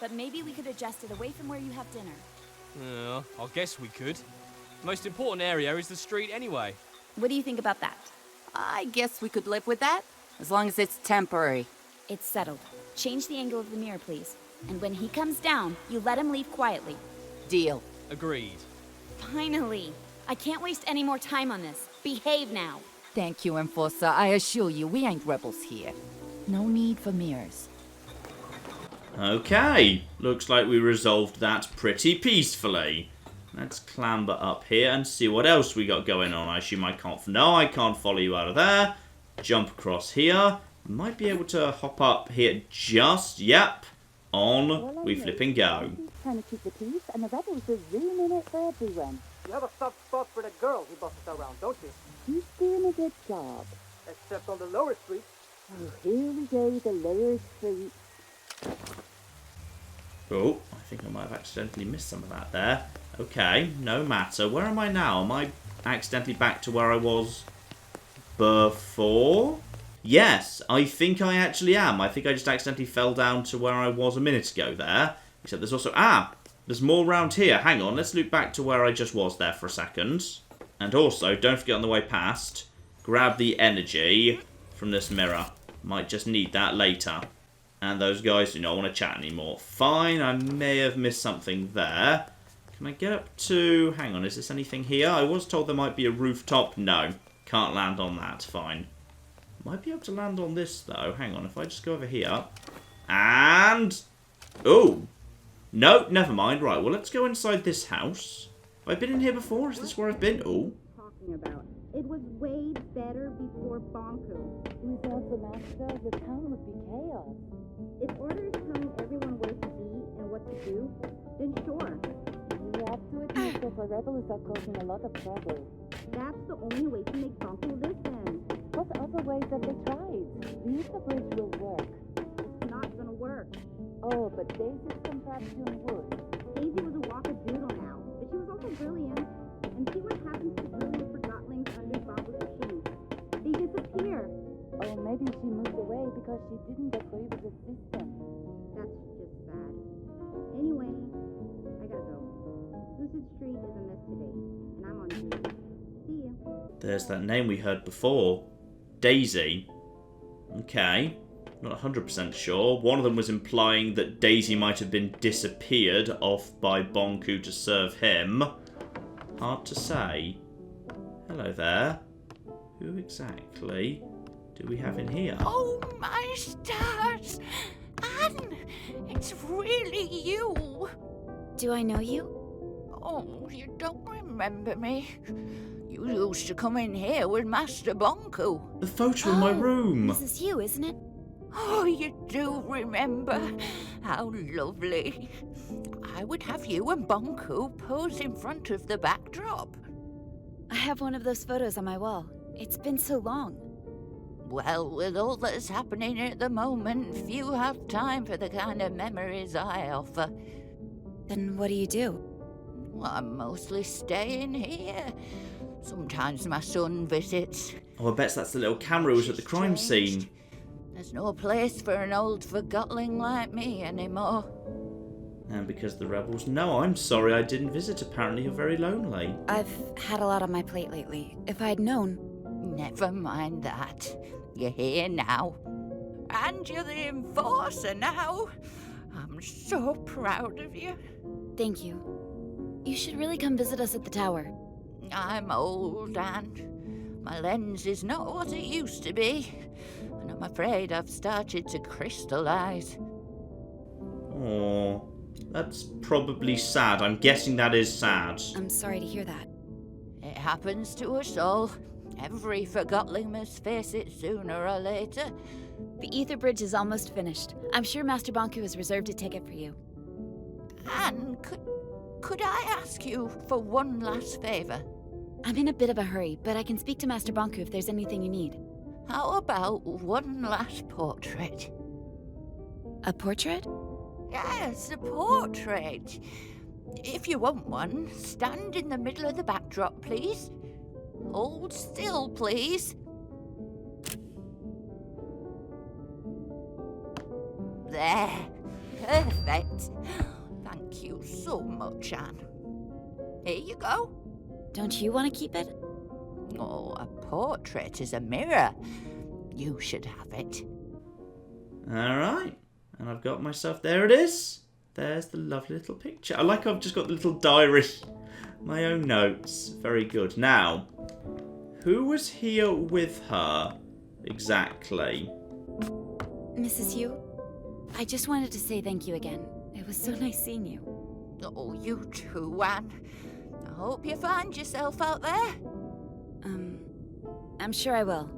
but maybe we could adjust it away from where you have dinner. I guess we could. The most important area is the street anyway. What do you think about that? I guess we could live with that, as long as it's temporary. It's settled. Change the angle of the mirror, please. And when he comes down, you let him leave quietly. Deal. Agreed. Finally. I can't waste any more time on this. Behave now. Thank you, Enforcer. I assure you, we ain't rebels here. No need for mirrors. Okay, looks like we resolved that pretty peacefully. Let's clamber up here and see what else we got going on. I assume I can't... No, I can't follow you out of there. Jump across here. Might be able to hop up here just... Yep. On we flip and go. Trying to keep the peace, and the rebels are ruining it for everyone. You have a soft spot for the girl who bosses around, don't you? He's doing a good job. Except on the lower streets. Oh, here we go, the lower street. Oh, I think I might have accidentally missed some of that there. Okay, no matter. Where am I now? Am I accidentally back to where I was before? Yes, I think I actually am. I think I just accidentally fell down to where I was a minute ago there. Except there's also... there's more round here. Hang on, let's loop back to where I just was there for a second. And also, don't forget on the way past, grab the energy from this mirror. Might just need that later. And those guys do not want to chat anymore. Fine, I may have missed something there. Can I get up to... Hang on, is this anything here? I was told there might be a rooftop. No, can't land on that. Fine. Might be able to land on this, though. Hang on, if I just go over here. And... Oh! No, never mind. Right, well, let's go inside this house. Have I been in here before? Is this where I've been? Oh. Talking about. It was way better before Bonku. Without the master, the town would be chaos. If orders telling everyone where to be and what to do, then sure. You have to admit that the rebels are causing a lot of trouble. That's the only way to make Bonku listen. What other ways have they tried? The Ether Bridge will work. It's not gonna work. Oh, but Daisy's contraption would. Daisy was a wackadoodle now, but she was also brilliant. And see what happens to brilliant Forgottlings under Bonku's machine. They disappear. Oh, maybe she moved away because she didn't agree with the system. That's just bad. Anyway, I gotta go. Lucid Street is a mess today, and I'm on duty. See ya. There's that name we heard before. Daisy. Okay. Not 100% sure. One of them was implying that Daisy might have been disappeared off by Bonku to serve him. Hard to say. Hello there. Who exactly do we have in here? Oh, my stars! Anne, it's really you! Do I know you? Oh, you don't remember me? You used to come in here with Master Bonku. The photo in my room. This is you, isn't it? Oh, you do remember? How lovely. I would have you and Bonku pose in front of the backdrop. I have one of those photos on my wall. It's been so long. Well, with all that's happening at the moment, few have time for the kind of memories I offer. Then what do you do? Well, I'm mostly staying here. Sometimes my son visits. Oh, I bet that's the little camera who was at the crime scene. There's no place for an old Forgottling like me anymore. And because the rebels... No, I'm sorry I didn't visit. Apparently you're very lonely. I've had a lot on my plate lately. If I'd known... Never mind that. You're here now. And you're the enforcer now. I'm so proud of you. Thank you. You should really come visit us at the tower. I'm old, Anne. My lens is not what it used to be. And I'm afraid I've started to crystallize. Oh, that's probably sad. I'm guessing that is sad. I'm sorry to hear that. It happens to us all. Every Forgotling must face it sooner or later. The ether bridge is almost finished. I'm sure Master Bonku has reserved a ticket for you. Anne, could I ask you for one last favor? I'm in a bit of a hurry, but I can speak to Master Bonku if there's anything you need. How about one last portrait? A portrait? Yes, a portrait. If you want one, stand in the middle of the backdrop, please. Hold still, please. There. Perfect. Thank you so much, Anne. Here you go. Don't you want to keep it? Oh, a portrait is a mirror. You should have it. Alright. And I've got myself... There it is. There's the lovely little picture. I like I've just got the little diary. My own notes. Very good. Now, who was here with her exactly? Mrs. Yu, I just wanted to say thank you again. It was so nice seeing you. Oh, you too, Anne. I hope you find yourself out there. I'm sure I will.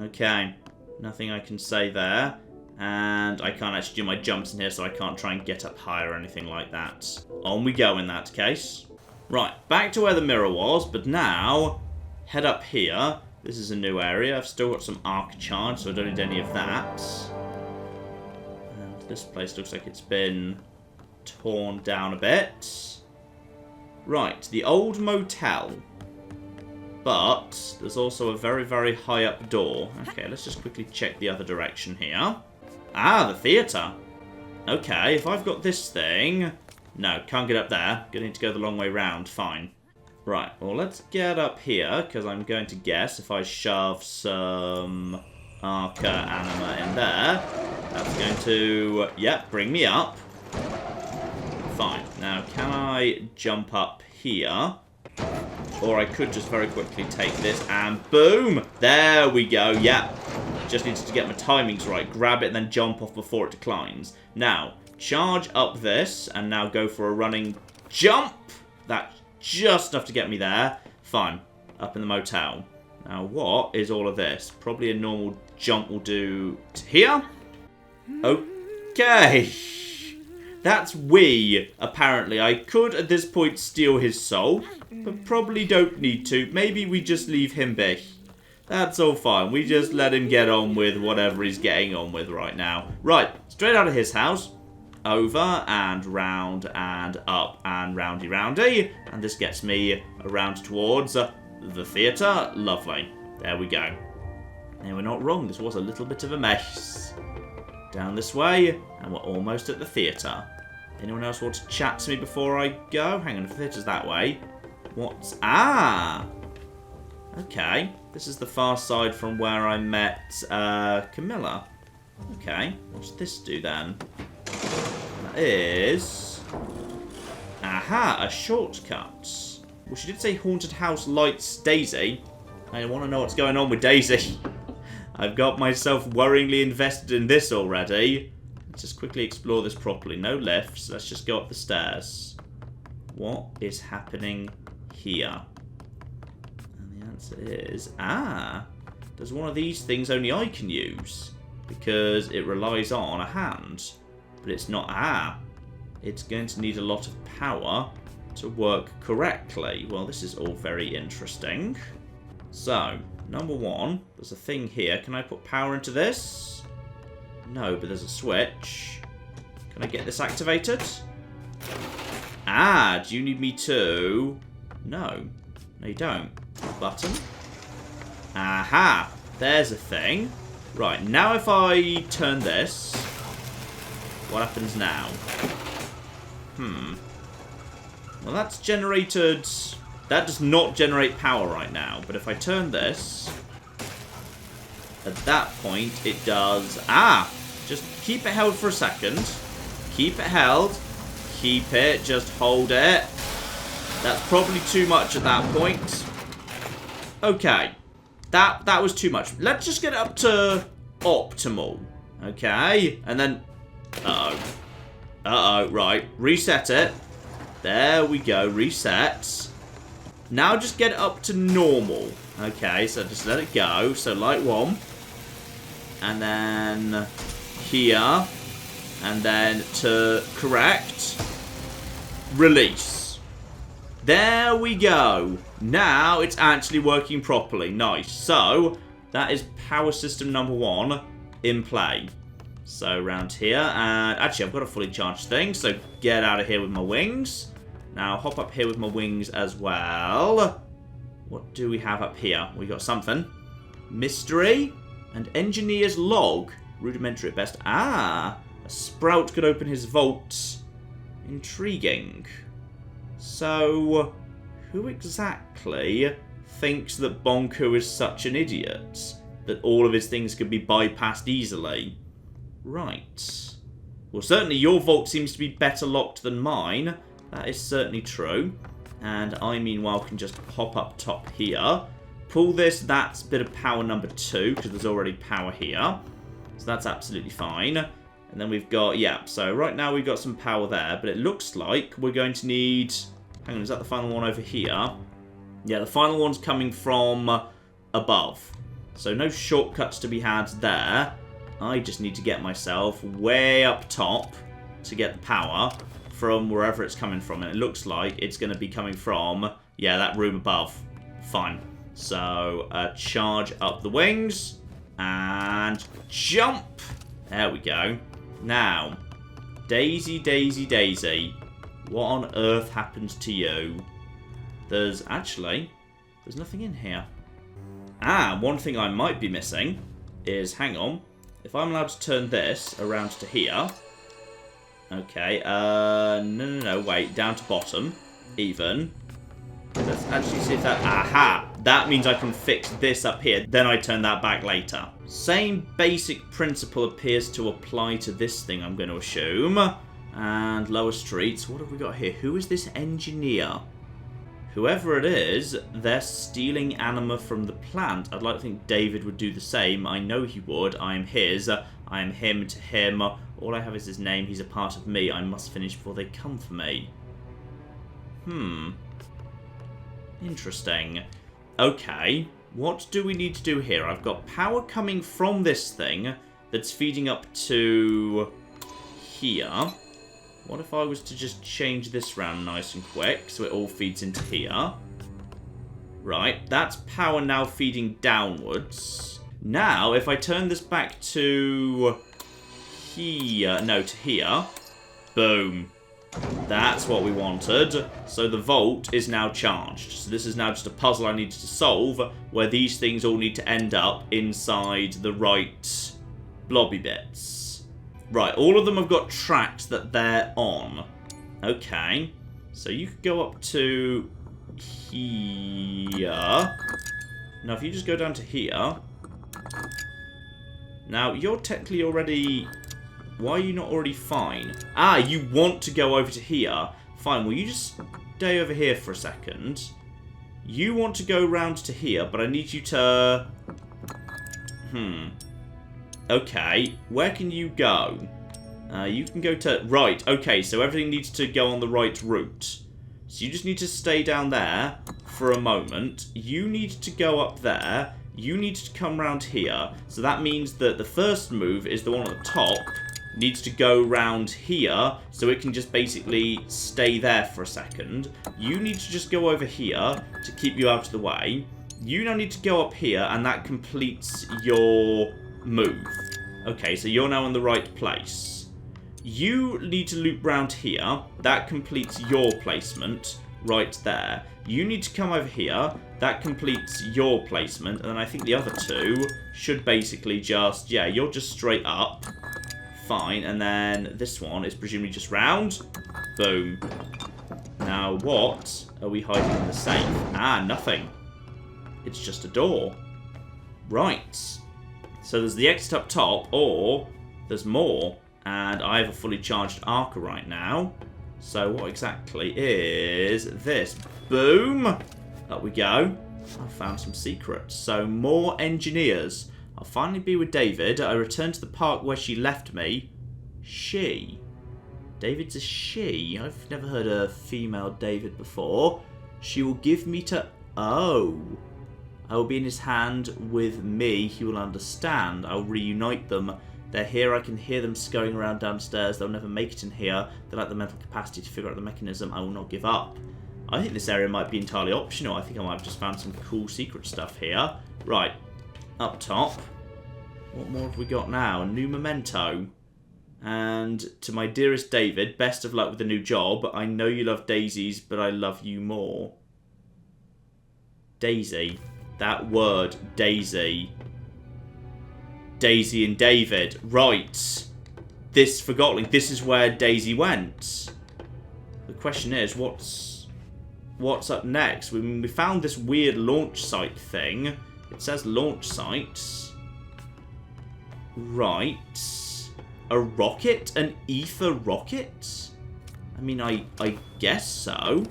Okay. Nothing I can say there. And I can't actually do my jumps in here, so I can't try and get up higher or anything like that. On we go in that case. Right, back to where the mirror was, but now, head up here. This is a new area. I've still got some arc charge, so I don't need any of that. And this place looks like it's been torn down a bit. Right, the old motel. But there's also a very, very high up door. Okay, let's just quickly check the other direction here. Ah, the theatre. Okay, if I've got this thing... No, can't get up there. Gonna need to go the long way round. Fine. Right, well, let's get up here, because I'm going to guess if I shove some Arca Anima in there, that's going to, yep, bring me up. Fine. Now, can I jump up here? Or I could just very quickly take this and boom! There we go, yep. Just needed to get my timings right. Grab it and then jump off before it declines. Now, charge up this and now go for a running jump. That's just enough to get me there. Fine. Up in the motel. Now, what is all of this? Probably a normal jump will do to here. Okay. That's we, apparently. I could, at this point, steal his soul, but probably don't need to. Maybe we just leave him be. That's all fine. We just let him get on with whatever he's getting on with right now. Right, straight out of his house. Over and round and up and roundy. And this gets me around towards the theatre. Lovely. There we go. And we're not wrong. This was a little bit of a mess. Down this way, and we're almost at the theatre. Anyone else want to chat to me before I go? Hang on, the theatre's that way. What's... Ah! Okay. This is the far side from where I met Camilla. Okay. What's this do then? That is... Aha! A shortcut. Well, she did say Haunted House Lights Daisy. I want to know what's going on with Daisy. I've got myself worryingly invested in this already. Let's just quickly explore this properly. No lifts. Let's just go up the stairs. What is happening here? And the answer is... Ah! There's one of these things only I can use. Because it relies on a hand. But it's not... Ah! It's going to need a lot of power to work correctly. Well, this is all very interesting. So... Number one, there's a thing here. Can I put power into this? No, but there's a switch. Can I get this activated? Ah, do you need me to... No. No, you don't. Button. Aha! There's a thing. Right, now if I turn this... What happens now? Well, that's generated... That does not generate power right now. But if I turn this... At that point, it does... Just keep it held for a second. Keep it held. Keep it. Just hold it. That's probably too much at that point. Okay. That was too much. Let's just get it up to optimal. Okay. And then... Uh-oh. Right. Reset it. There we go. Reset. Now just get it up to normal. Okay, so just let it go. So light 1. And then here. And then to correct. Release. There we go. Now it's actually working properly. Nice. So that is power system number 1 in play. So around here. And actually I've got a fully charged thing. So get out of here with my wings. Now hop up here with my wings as well. What do we have up here? We got something. Mystery. And engineer's log. Rudimentary at best. A sprout could open his vault. Intriguing. So, who exactly thinks that Bonku is such an idiot? That all of his things could be bypassed easily? Right. Well, certainly your vault seems to be better locked than mine. That is certainly true. And I, meanwhile, can just hop up top here. Pull this. That's a bit of power number 2, because there's already power here. So that's absolutely fine. And then we've got, so right now we've got some power there. But it looks like we're going to need... Hang on, is that the final one over here? Yeah, the final one's coming from above. So no shortcuts to be had there. I just need to get myself way up top to get the power from wherever it's coming from. And it looks like it's going to be coming from, that room above. Fine. So, charge up the wings. And jump! There we go. Now, Daisy, Daisy, Daisy. What on earth happened to you? There's nothing in here. One thing I might be missing is, hang on. If I'm allowed to turn this around to here... Okay, no, wait, down to bottom, even. Let's actually see if that, that means I can fix this up here, then I turn that back later. Same basic principle appears to apply to this thing, I'm going to assume. And lower streets, what have we got here? Who is this engineer? Whoever it is, they're stealing anima from the plant. I'd like to think David would do the same. I know he would. I am his. I am him to him. All I have is his name. He's a part of me. I must finish before they come for me. Interesting. Okay. What do we need to do here? I've got power coming from this thing that's feeding up to here. What if I was to just change this round nice and quick so it all feeds into here? Right, that's power now feeding downwards. Now, if I turn this back to here, to here, boom. That's what we wanted. So the vault is now charged. So this is now just a puzzle I needed to solve where these things all need to end up inside the right blobby bits. Right, all of them have got tracks that they're on. Okay. So you could go up to here. Now, if you just go down to here. Now, you're technically already... Why are you not already fine? You want to go over to here. Fine, will you just stay over here for a second? You want to go round to here, but I need you to... Okay, where can you go? You can go to... Right, okay, so everything needs to go on the right route. So you just need to stay down there for a moment. You need to go up there. You need to come round here. So that means that the first move is the one at the top. Needs to go round here, so it can just basically stay there for a second. You need to just go over here to keep you out of the way. You now need to go up here, and that completes your move. Okay, so you're now in the right place. You need to loop round here. That completes your placement right there. You need to come over here. That completes your placement. And then I think the other two should basically just... Yeah, you're just straight up. Fine. And then this one is presumably just round. Boom. Now, what are we hiding in the safe? Ah, nothing. It's just a door. Right. So there's the exit up top, or there's more. And I have a fully charged archer right now. So what exactly is this? Boom! Up we go. I found some secrets. So more engineers. I'll finally be with David. I return to the park where she left me. She. David's a she. I've never heard a female David before. She will give me to... Oh. I will be in his hand with me. He will understand. I'll reunite them. They're here. I can hear them scurrying around downstairs. They'll never make it in here. They lack the mental capacity to figure out the mechanism. I will not give up. I think this area might be entirely optional. I think I might have just found some cool secret stuff here. Right. Up top. What more have we got now? A new memento. And to my dearest David, best of luck with the new job. I know you love daisies, but I love you more. Daisy. That word, Daisy. Daisy and David. Right. This Forgotton. This is where Daisy went. The question is, what's up next? We found this weird launch site thing. It says launch sites. Right. A rocket? An ether rocket? I mean, I guess so.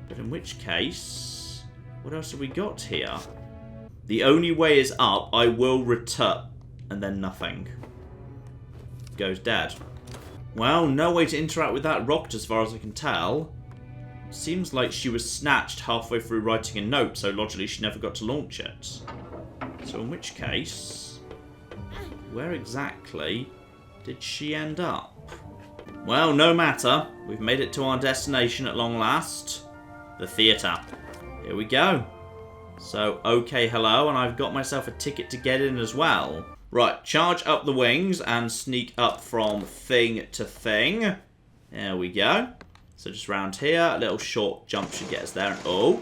But in which case, what else have we got here? The only way is up. I will return. And then nothing. Goes dead. Well, no way to interact with that rocket as far as I can tell. Seems like she was snatched halfway through writing a note, so logically she never got to launch it. So in which case, where exactly did she end up? Well, no matter. We've made it to our destination at long last. The theatre. Here we go. So, okay, hello, and I've got myself a ticket to get in as well. Right, charge up the wings and sneak up from thing to thing. There we go. So just round here, a little short jump should get us there. Oh.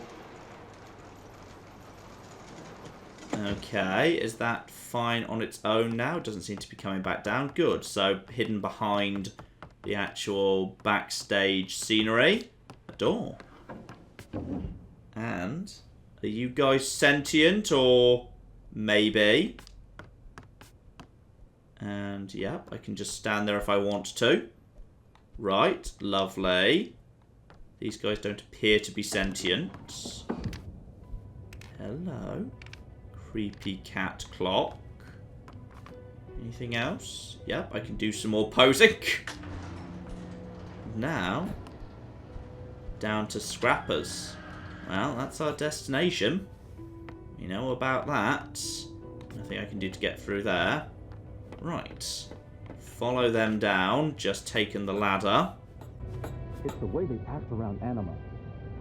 Okay, is that fine on its own now? It doesn't seem to be coming back down. Good, so hidden behind the actual backstage scenery. A door. And are you guys sentient or maybe? And yep, I can just stand there if I want to. Right, lovely. These guys don't appear to be sentient. Hello. Creepy cat clock. Anything else? Yep, I can do some more posing. Now, down to Scrappers. Well, that's our destination. You know about that. Nothing I can do to get through there. Right. Follow them down. Just taken the ladder. It's the way they act around Anima.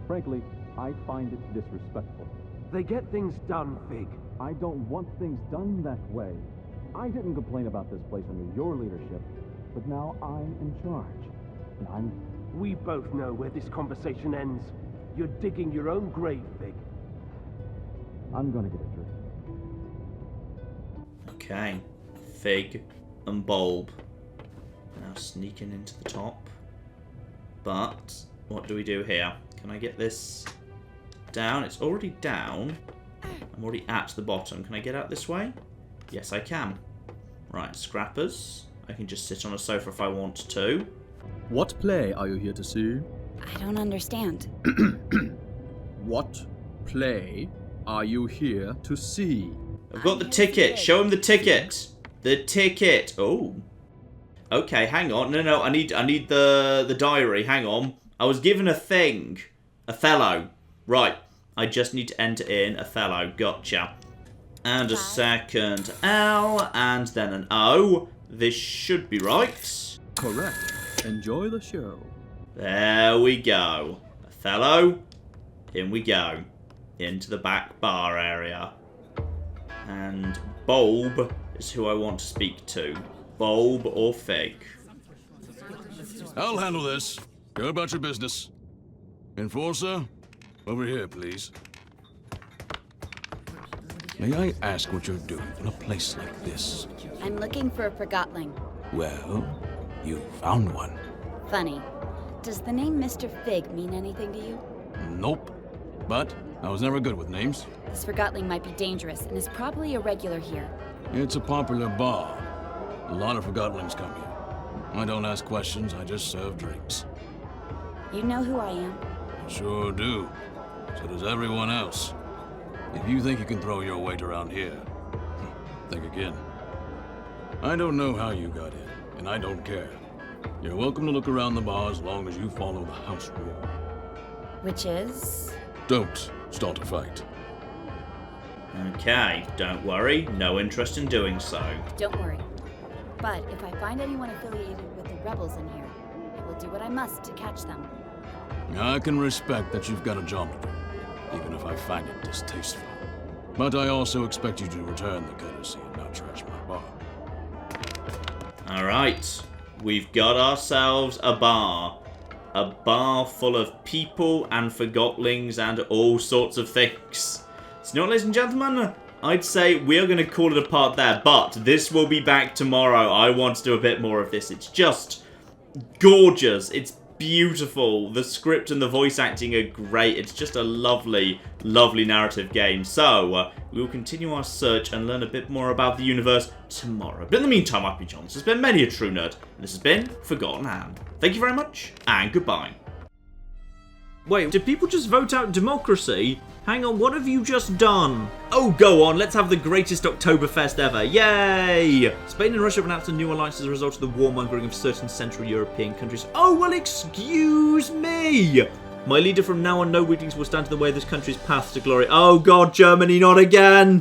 Frankly, I find it disrespectful. They get things done, Fig. I don't want things done that way. I didn't complain about this place under your leadership, but now I'm in charge. And We both know where this conversation ends. You're digging your own grave, Fig. I'm gonna get a drink. Okay. Fig and Bulb. Now sneaking into the top. But what do we do here? Can I get this down? It's already down. I'm already at the bottom. Can I get out this way? Yes, I can. Right, Scrappers. I can just sit on a sofa if I want to. What play are you here to see? I don't understand. What play are you here to see? I've got the ticket. Show him the ticket. The ticket. Oh. Okay, hang on. No, I need the diary. Hang on. I was given a thing. Othello. Right. I just need to enter in Othello. Gotcha. And a second L, and then an O. This should be right. Correct. Enjoy the show. There we go. Othello. In we go. Into the back bar area. And Bulb is who I want to speak to. Bulb or Fig? I'll handle this. Go about your business. Enforcer, over here, please. May I ask what you're doing in a place like this? I'm looking for a Forgotling. Well, you found one. Funny. Does the name Mr. Fig mean anything to you? Nope. But I was never good with names. This Forgotling might be dangerous and is probably a regular here. It's a popular bar. A lot of Forgottlings come here. I don't ask questions, I just serve drinks. You know who I am? Sure do. So does everyone else. If you think you can throw your weight around here, think again. I don't know how you got in, and I don't care. You're welcome to look around the bar as long as you follow the house rule. Which is? Don't start a fight. Okay, don't worry. No interest in doing so. Don't worry. But if I find anyone affiliated with the rebels in here, I will do what I must to catch them. I can respect that you've got a job to do, even if I find it distasteful. But I also expect you to return the courtesy and not trash my bar. Alright, we've got ourselves a bar. A bar full of people and Forgottlings and all sorts of things. So, you know what, ladies and gentlemen? I'd say we are going to call it a part there, but this will be back tomorrow. I want to do a bit more of this. It's just gorgeous. It's beautiful. The script and the voice acting are great. It's just a lovely, lovely narrative game. So, we will continue our search and learn a bit more about the universe tomorrow. But in the meantime, I've been John. This has been Many a True Nerd, and this has been Forgotton Anne. Thank you very much, and goodbye. Wait, did people just vote out democracy? Hang on, what have you just done? Oh, go on, let's have the greatest Oktoberfest ever. Yay! Spain and Russia have announced a new alliance as a result of the warmongering of certain Central European countries. Oh, well, excuse me! My leader from now on, no weaklings will stand in the way of this country's path to glory. Oh, God, Germany, not again!